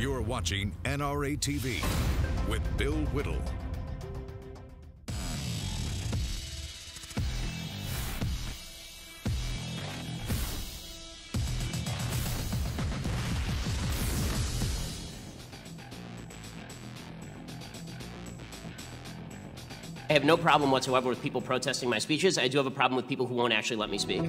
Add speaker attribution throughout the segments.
Speaker 1: You're watching NRATV with Bill Whittle.
Speaker 2: I have no problem whatsoever with people protesting my speeches. I do have a problem with people who won't actually let me speak.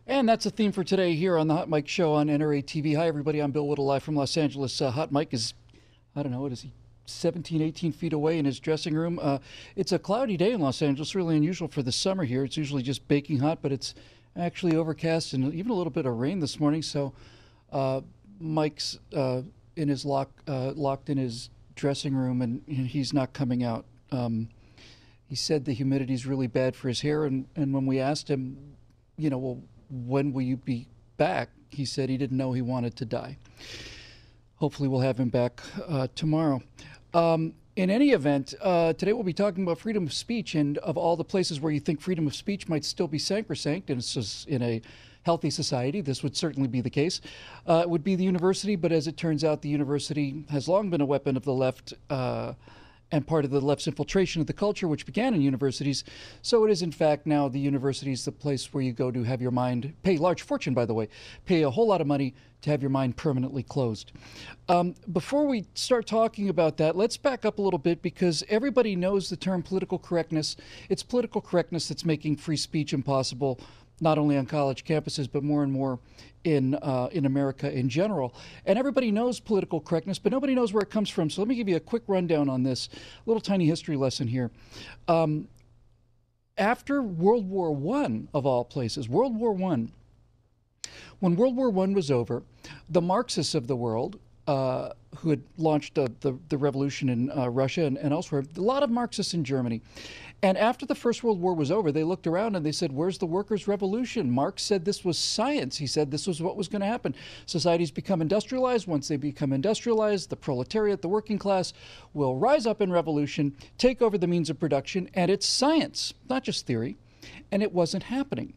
Speaker 3: And that's a theme for today here on the Hot Mic Show on NRATV. Hi, everybody. I'm Bill Whittle, live from Los Angeles. Hot Mic is, I don't know, what is he, 17, 18 feet away in his dressing room. It's a cloudy day in Los Angeles, really unusual for the summer here. It's usually just baking hot, but it's actually overcast and even a little bit of rain this morning. So Mike's in his locked in his dressing room, and he's not coming out. He said the humidity is really bad for his hair, and when we asked him, you know, well, when will you be back, he said he didn't know he wanted to die. Hopefully we'll have him back tomorrow. In any event, today we'll be talking about freedom of speech, and of all the places where you think freedom of speech might still be sacrosanct, and it's just in a healthy society, this would certainly be the case. It would be the university, but as it turns out, the university has long been a weapon of the left and part of the left's infiltration of the culture, which began in universities. So it is, in fact, now the university is the place where you go to have your mind, pay a large fortune, by the way, pay a whole lot of money to have your mind permanently closed. Before we start talking about that, let's back up a little bit, because everybody knows the term political correctness. It's political correctness that's making free speech impossible, not only on college campuses, but more and more in America in general. And everybody knows political correctness, but nobody knows where it comes from. So let me give you a quick rundown on this, little tiny history lesson here. After World War I, of all places, World War I, when World War I was over, the Marxists of the world, who had launched the revolution in Russia and elsewhere, a lot of Marxists in Germany. And after the First World War was over, they looked around and they said, where's the workers' revolution? Marx said this was science. He said this was what was going to happen. Societies become industrialized. Once they become industrialized, the proletariat, the working class, will rise up in revolution, take over the means of production, and it's science, not just theory. And it wasn't happening.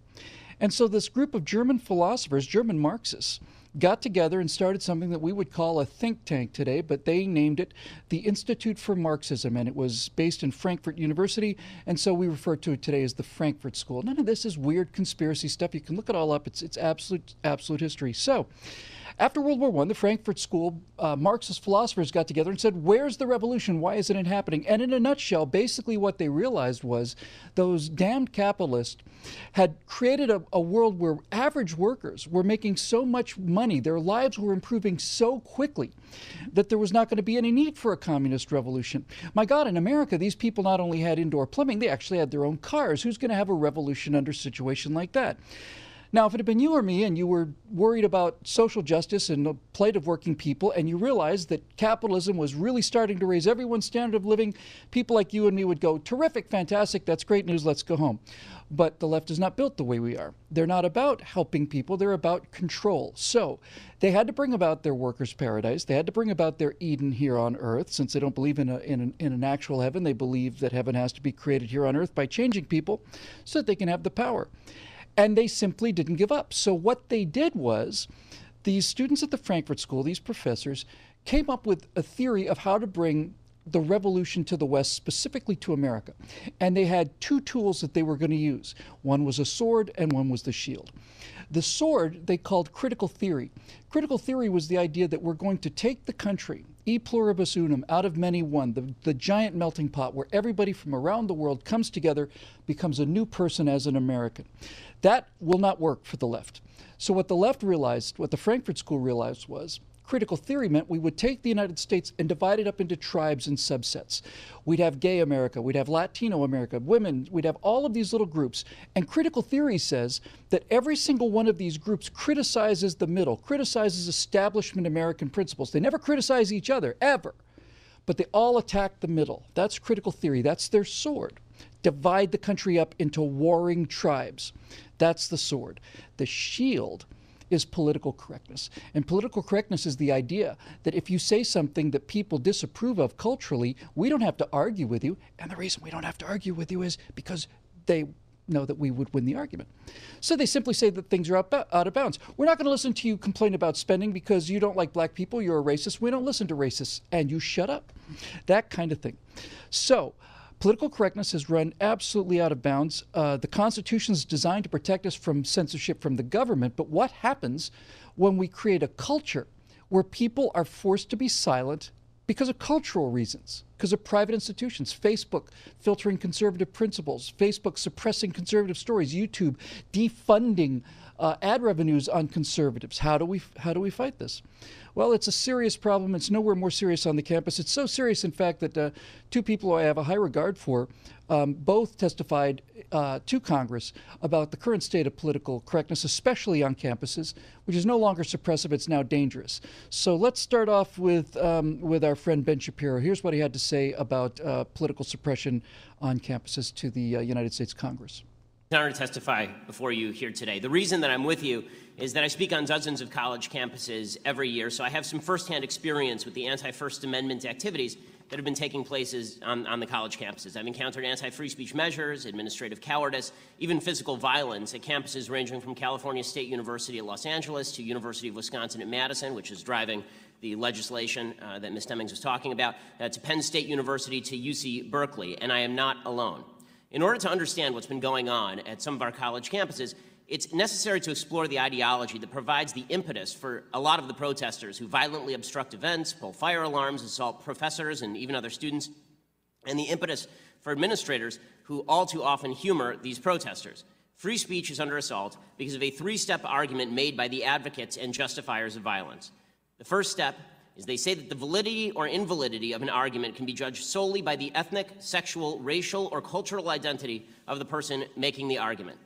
Speaker 3: And so this group of German philosophers, German Marxists, got together and started something that we would call a think tank today, but they named it the Institute for Marxism, and it was based in Frankfurt University, and so we refer to it today as the Frankfurt School. None of this is weird conspiracy stuff. You can look it all up. It's absolute history. So after World War I, the Frankfurt School, Marxist philosophers got together and said, where's the revolution? Why isn't it happening? And in a nutshell, basically what they realized was those damned capitalists had created a world where average workers were making so much money, their lives were improving so quickly, that there was not going to be any need for a communist revolution. My God, in America, these people not only had indoor plumbing, they actually had their own cars. Who's going to have a revolution under a situation like that? Now, if it had been you or me and you were worried about social justice and the plight of working people, and you realized that capitalism was really starting to raise everyone's standard of living, people like you and me would go, terrific, fantastic, that's great news, let's go home. But the left is not built the way we are. They're not about helping people, they're about control. So they had to bring about their workers' paradise. They had to bring about their Eden here on earth. Since they don't believe in an actual heaven, they believe that heaven has to be created here on earth by changing people so that they can have the power. And they simply didn't give up. So what they did was, these students at the Frankfurt School, these professors, came up with a theory of how to bring the revolution to the West, specifically to America. And they had two tools that they were going to use. One was a sword and one was the shield. The sword they called critical theory. Critical theory was the idea that we're going to take the country, e pluribus unum, out of many one, the giant melting pot where everybody from around the world comes together, becomes a new person as an American. That will not work for the left. So what the left realized, what the Frankfurt School realized was, critical theory meant we would take the United States and divide it up into tribes and subsets. We'd have gay America, we'd have Latino America, women, we'd have all of these little groups. And critical theory says that every single one of these groups criticizes the middle, criticizes establishment American principles. They never criticize each other, ever. But they all attack the middle. That's critical theory. That's their sword. Divide the country up into warring tribes. That's the sword. The shield is political correctness. And political correctness is the idea that if you say something that people disapprove of culturally, we don't have to argue with you. And the reason we don't have to argue with you is because they know that we would win the argument. So they simply say that things are out of bounds. We're not going to listen to you complain about spending because you don't like black people, you're a racist. We don't listen to racists, and you shut up. That kind of thing. So political correctness has run absolutely out of bounds. The Constitution is designed to protect us from censorship from the government, but what happens when we create a culture where people are forced to be silent because of cultural reasons, because of private institutions, Facebook filtering conservative principles, Facebook suppressing conservative stories, YouTube defunding ad revenues on conservatives? How do we fight this? Well, it's a serious problem. It's nowhere more serious on the campus. It's so serious, in fact, that two people I have a high regard for both testified to Congress about the current state of political correctness, especially on campuses, which is no longer suppressive, it's now dangerous. So let's start off with our friend Ben Shapiro. Here's what he had to say about political suppression on campuses to the United States Congress.
Speaker 2: It's an honor to testify before you here today. The reason that I'm with you is that I speak on dozens of college campuses every year, so I have some firsthand experience with the anti-First Amendment activities that have been taking place on the college campuses. I've encountered anti-free speech measures, administrative cowardice, even physical violence at campuses ranging from California State University at Los Angeles to University of Wisconsin at Madison, which is driving the legislation that Ms. Demings was talking about, to Penn State University to UC Berkeley, and I am not alone. In order to understand what's been going on at some of our college campuses, it's necessary to explore the ideology that provides the impetus for a lot of the protesters who violently obstruct events, pull fire alarms, assault professors and even other students, and the impetus for administrators who all too often humor these protesters. Free speech is under assault because of a three-step argument made by the advocates and justifiers of violence. The first step is they say that the validity or invalidity of an argument can be judged solely by the ethnic, sexual, racial, or cultural identity of the person making the argument.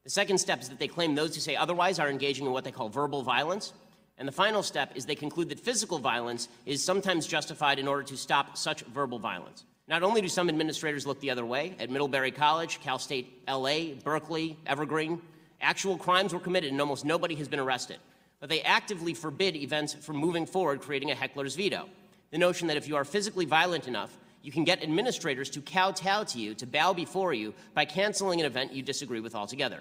Speaker 2: The second step is that they claim those who say otherwise are engaging in what they call verbal violence. And the final step is they conclude that physical violence is sometimes justified in order to stop such verbal violence. Not only do some administrators look the other way, at Middlebury College, Cal State LA, Berkeley, Evergreen, actual crimes were committed and almost nobody has been arrested. But they actively forbid events from moving forward, creating a heckler's veto. The notion that if you are physically violent enough, you can get administrators to kowtow to you, to bow before you, by canceling an event you disagree with altogether.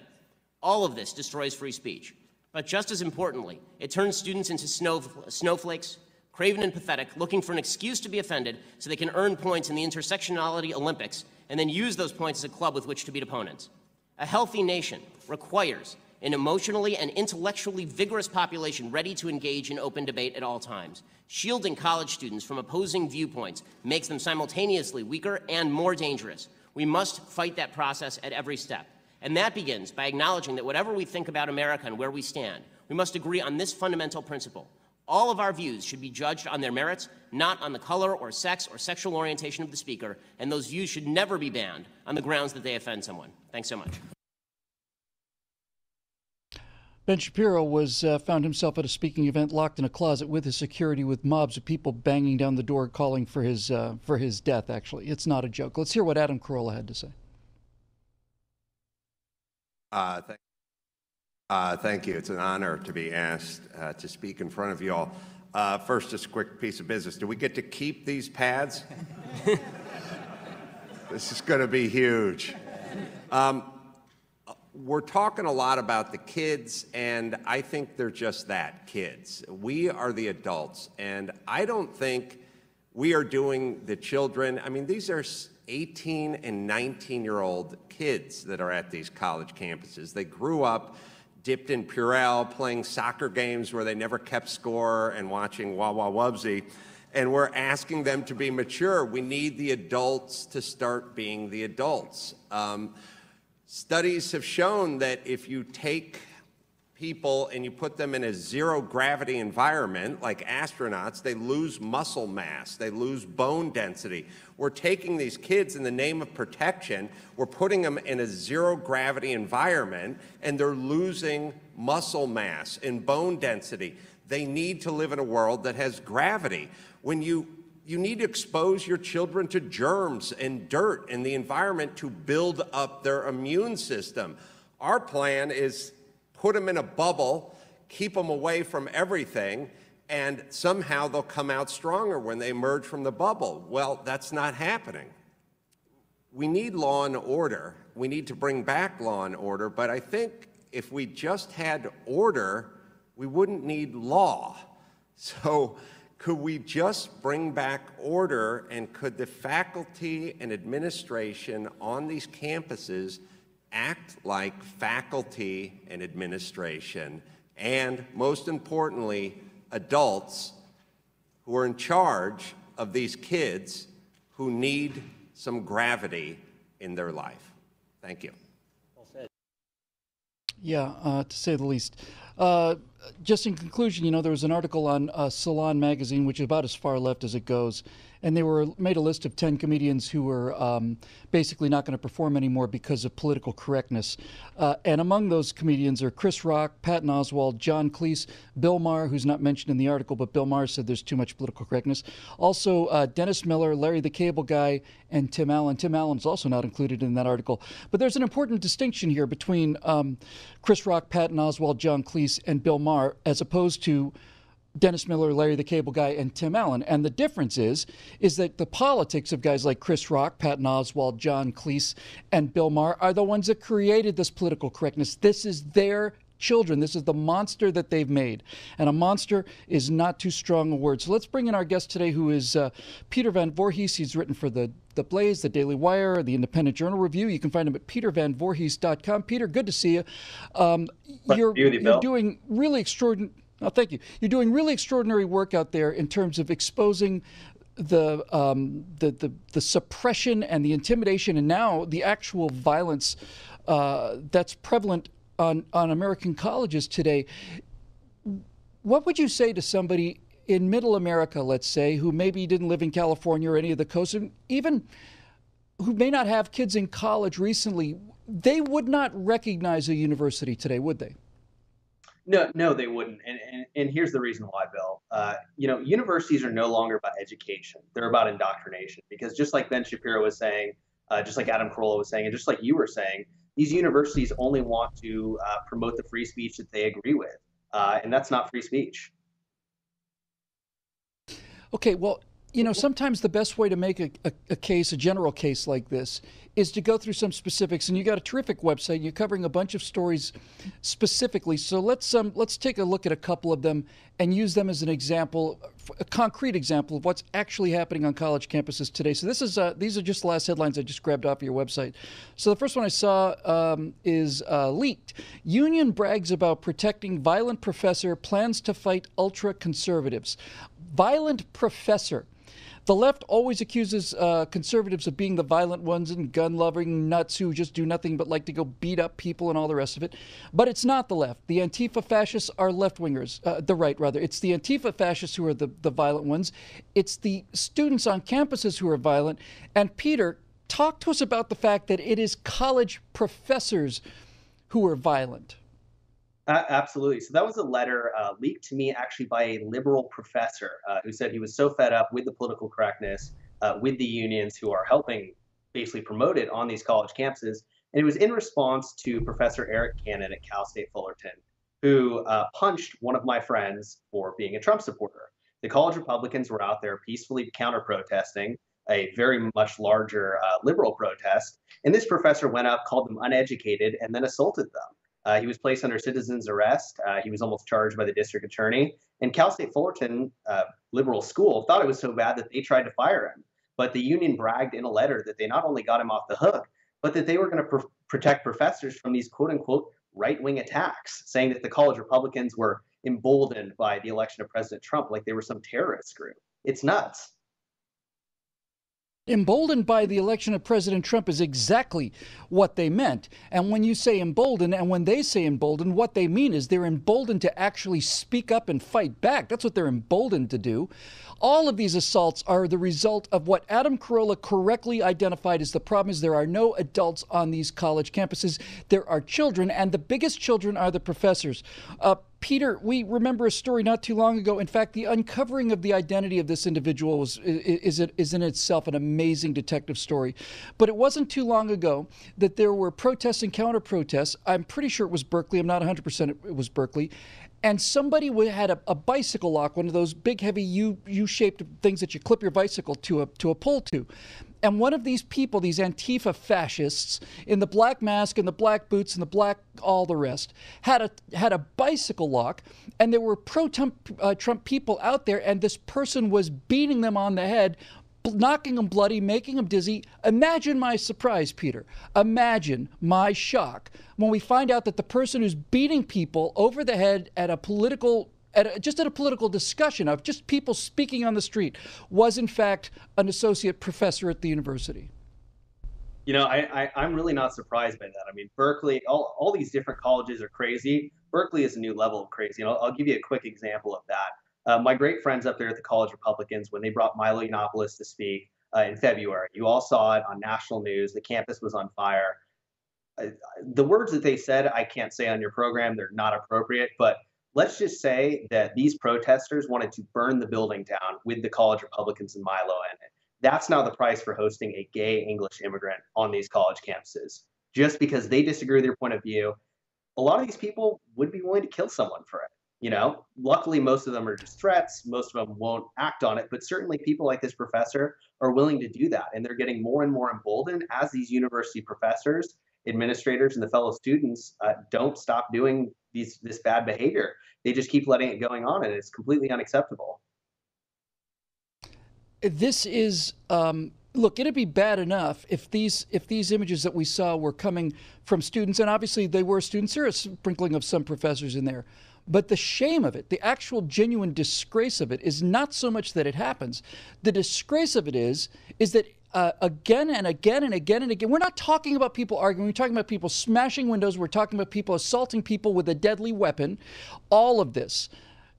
Speaker 2: All of this destroys free speech. But just as importantly, it turns students into snowflakes, craven and pathetic, looking for an excuse to be offended so they can earn points in the intersectionality Olympics and then use those points as a club with which to beat opponents. A healthy nation requires an emotionally and intellectually vigorous population ready to engage in open debate at all times. Shielding college students from opposing viewpoints makes them simultaneously weaker and more dangerous. We must fight that process at every step. And that begins by acknowledging that whatever we think about America and where we stand, we must agree on this fundamental principle. All of our views should be judged on their merits, not on the color or sex or sexual orientation of the speaker, and those views should never be banned on the grounds that they offend someone. Thanks so much.
Speaker 3: Ben Shapiro found himself at a speaking event locked in a closet with his security, with mobs of people banging down the door calling for his death, actually. It's not a joke. Let's hear what Adam Carolla had to say.
Speaker 4: Thank you. It's an honor to be asked to speak in front of you all. First, just a quick piece of business. Do we get to keep these pads? This is going to be huge. We're talking a lot about the kids, and I think they're just that, kids. We are the adults, and I don't think we are doing the children. I mean, these are 18 and 19-year-old kids that are at these college campuses. They grew up dipped in Purell, playing soccer games where they never kept score and watching Wah Wah Wubsy. And we're asking them to be mature. We need the adults to start being the adults. Studies have shown that if you take people and you put them in a zero-gravity environment, like astronauts, they lose muscle mass, they lose bone density. We're taking these kids in the name of protection, we're putting them in a zero-gravity environment, and they're losing muscle mass and bone density. They need to live in a world that has gravity. When you need to expose your children to germs and dirt and the environment to build up their immune system. Our plan is put them in a bubble, keep them away from everything, and somehow they'll come out stronger when they emerge from the bubble. Well, that's not happening. we need law and order. We need to bring back law and order, but I think if we just had order, we wouldn't need law. So could we just bring back order, and could the faculty and administration on these campuses act like faculty and administration, and most importantly, adults who are in charge of these kids who need some gravity in their life? Thank you.
Speaker 3: Yeah, to say the least. Just in conclusion, there was an article on Salon magazine, which is about as far left as it goes, and they made a list of 10 comedians who were basically not going to perform anymore because of political correctness. And among those comedians are Chris Rock, Patton Oswalt, John Cleese, Bill Maher, who's not mentioned in the article, but Bill Maher said there's too much political correctness. Also, Dennis Miller, Larry the Cable Guy, and Tim Allen. Tim Allen is also not included in that article. But there's an important distinction here between Chris Rock, Patton Oswalt, John Cleese, and Bill Maher, as opposed to Dennis Miller, Larry the Cable Guy, and Tim Allen. And the difference is that the politics of guys like Chris Rock, Patton Oswalt, John Cleese, and Bill Maher are the ones that created this political correctness. This is their children. This is the monster that they've made. And a monster is not too strong a word. So let's bring in our guest today, who is Peter Van Voorhis. He's written for the Blaze, the Daily Wire, the Independent Journal Review. You can find him at petervanvoorhis.com. Peter, good to see you. You're doing really extraordinary. Oh, thank you. You're doing really extraordinary work out there in terms of exposing the suppression and the intimidation, and now the actual violence that's prevalent on American colleges today. What would you say to somebody in Middle America, let's say, who maybe didn't live in California or any of the coasts, and even who may not have kids in college recently? They would not recognize a university today, would they?
Speaker 5: No, they wouldn't. And here's the reason why, Bill. Universities are no longer about education. They're about indoctrination. Because just like Ben Shapiro was saying, just like Adam Carolla was saying, and just like you were saying, these universities only want to promote the free speech that they agree with. And that's not free speech.
Speaker 3: Okay, well, sometimes the best way to make a case, a general case like this, is to go through some specifics. And you got a terrific website. You're covering a bunch of stories specifically. So let's take a look at a couple of them and use them as an example, a concrete example of what's actually happening on college campuses today. So these are just the last headlines I just grabbed off your website. So the first one I saw is leaked. Union brags about protecting violent professor, plans to fight ultra conservatives. Violent professor. The left always accuses conservatives of being the violent ones and gun-loving nuts who just do nothing but like to go beat up people and all the rest of it. But it's not the left. The Antifa fascists are left-wingers, the right, rather. It's the Antifa fascists who are the violent ones. It's the students on campuses who are violent. And Peter, talk to us about the fact that it is college professors who are violent.
Speaker 5: Absolutely. So that was a letter leaked to me actually by a liberal professor who said he was so fed up with the political correctness, with the unions who are helping basically promote it on these college campuses. And it was in response to Professor Eric Cannon at Cal State Fullerton, who punched one of my friends for being a Trump supporter. The college Republicans were out there peacefully counter-protesting a very much larger liberal protest. And this professor went up, called them uneducated, and then assaulted them. He was placed under citizen's arrest. He was almost charged by the district attorney. And Cal State Fullerton liberal school thought it was so bad that they tried to fire him. But the union bragged in a letter that they not only got him off the hook, but that they were going to protect professors from these quote unquote right-wing attacks, saying that the college Republicans were emboldened by the election of President Trump like they were some terrorist group. It's nuts.
Speaker 3: Emboldened by the election of President Trump is exactly what they meant. And when you say emboldened, and when they say emboldened, what they mean is they're emboldened to actually speak up and fight back. That's what they're emboldened to do. All of these assaults are the result of what Adam Carolla correctly identified as the problem is there are no adults on these college campuses. There are children, and the biggest children are the professors. Peter, we remember a story not too long ago. In fact, the uncovering of the identity of this individual is in itself an amazing detective story. But it wasn't too long ago that there were protests and counter-protests. I'm pretty sure it was Berkeley. I'm not 100% it was Berkeley. And somebody had a bicycle lock, one of those big, heavy U-shaped things that you clip your bicycle to a pole to. And one of these people, these Antifa fascists in the black mask and the black boots and the black all the rest, had a bicycle lock, and there were pro-Trump people out there, and this person was beating them on the head, knocking them bloody, making them dizzy. Imagine my surprise, Peter. Imagine my shock when we find out that the person who's beating people over the head at a political discussion of just people speaking on the street was in fact an associate professor at the university.
Speaker 5: You know, I'm really not surprised by that. I mean, Berkeley, all these different colleges are crazy. Berkeley is a new level of crazy. And I'll give you a quick example of that. My great friends up there at the College Republicans, when they brought Milo Yiannopoulos to speak in February, you all saw it on national news. The campus was on fire. The words that they said, I can't say on your program, they're not appropriate, but let's just say that these protesters wanted to burn the building down with the College Republicans and Milo in it. That's now the price for hosting a gay English immigrant on these college campuses. Just because they disagree with your point of view, a lot of these people would be willing to kill someone for it. You know, luckily, most of them are just threats. Most of them won't act on it. But certainly people like this professor are willing to do that. And they're getting more and more emboldened as these university professors, administrators, and the fellow students don't stop doing this bad behavior. They just keep letting it going on, and it's completely unacceptable.
Speaker 3: This is, look, it'd be bad enough if these images that we saw were coming from students, and obviously they were students. There are a sprinkling of some professors in there. But the shame of it, the actual genuine disgrace of it, is not so much that it happens. The disgrace of it is that again and again and again and again, we're not talking about people arguing. We're talking about people smashing windows. We're talking about people assaulting people with a deadly weapon. All of this.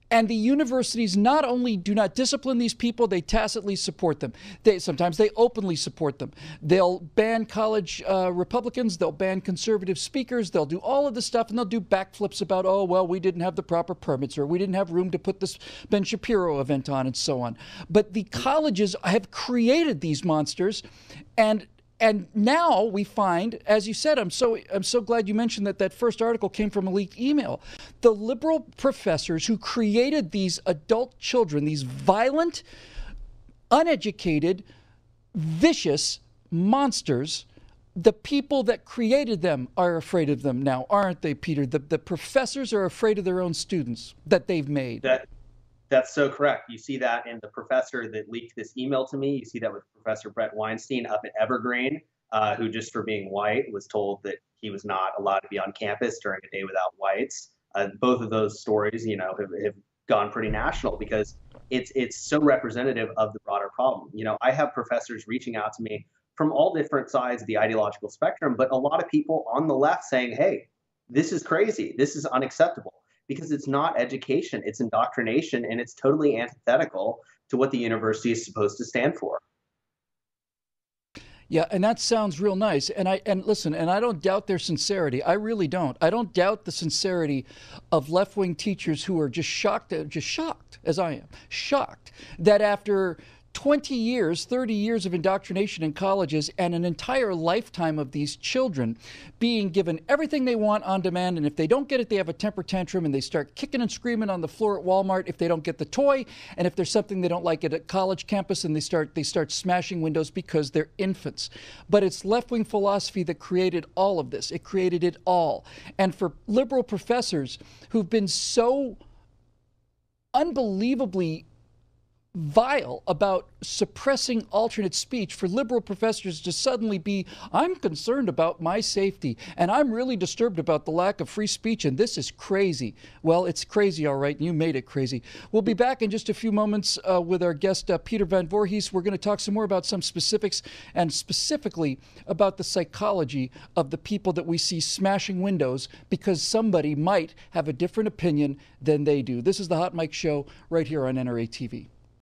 Speaker 3: And the universities not only do not discipline these people, they tacitly support them. Sometimes they openly support them. They'll ban college Republicans. They'll ban conservative speakers. They'll do all of this stuff, and they'll do backflips about, oh, well, we didn't have the proper permits, or we didn't have room to put this Ben Shapiro event on, and so on. But the colleges have created these monsters, and now we find, as you said, I'm so glad you mentioned that first article came from a leaked email. The liberal professors who created these adult children, these violent, uneducated, vicious monsters, the people that created them are afraid of them now, aren't they, Peter? The professors are afraid of their own students that they've made.
Speaker 5: That's so correct. You see that in the professor that leaked this email to me. You see that with Professor Brett Weinstein up at Evergreen, who just for being white was told that he was not allowed to be on campus during a day without whites. Both of those stories, you know, have gone pretty national because it's so representative of the broader problem. You know, I have professors reaching out to me from all different sides of the ideological spectrum, but a lot of people on the left saying, hey, this is crazy. This is unacceptable. Because it's not education, it's indoctrination, and it's totally antithetical to what the university is supposed to stand for.
Speaker 3: Yeah, and that sounds real nice. And listen, I don't doubt their sincerity. I really don't. I don't doubt the sincerity of left-wing teachers who are just shocked, as I am, shocked that after 20 years, 30 years of indoctrination in colleges and an entire lifetime of these children being given everything they want on demand, and if they don't get it, they have a temper tantrum and they start kicking and screaming on the floor at Walmart if they don't get the toy, and if there's something they don't like at a college campus, and they start smashing windows because they're infants. But it's left-wing philosophy that created all of this. It created it all. And for liberal professors who've been so unbelievably vile about suppressing alternate speech, for liberal professors to suddenly be, I'm concerned about my safety, and I'm really disturbed about the lack of free speech, and this is crazy. Well, it's crazy, all right, and you made it crazy. We'll be back in just a few moments with our guest, Peter Van Voorhis. We're going to talk some more about some specifics, and specifically about the psychology of the people that we see smashing windows because somebody might have a different opinion than they do. This is the Hot Mic Show right here on NRATV.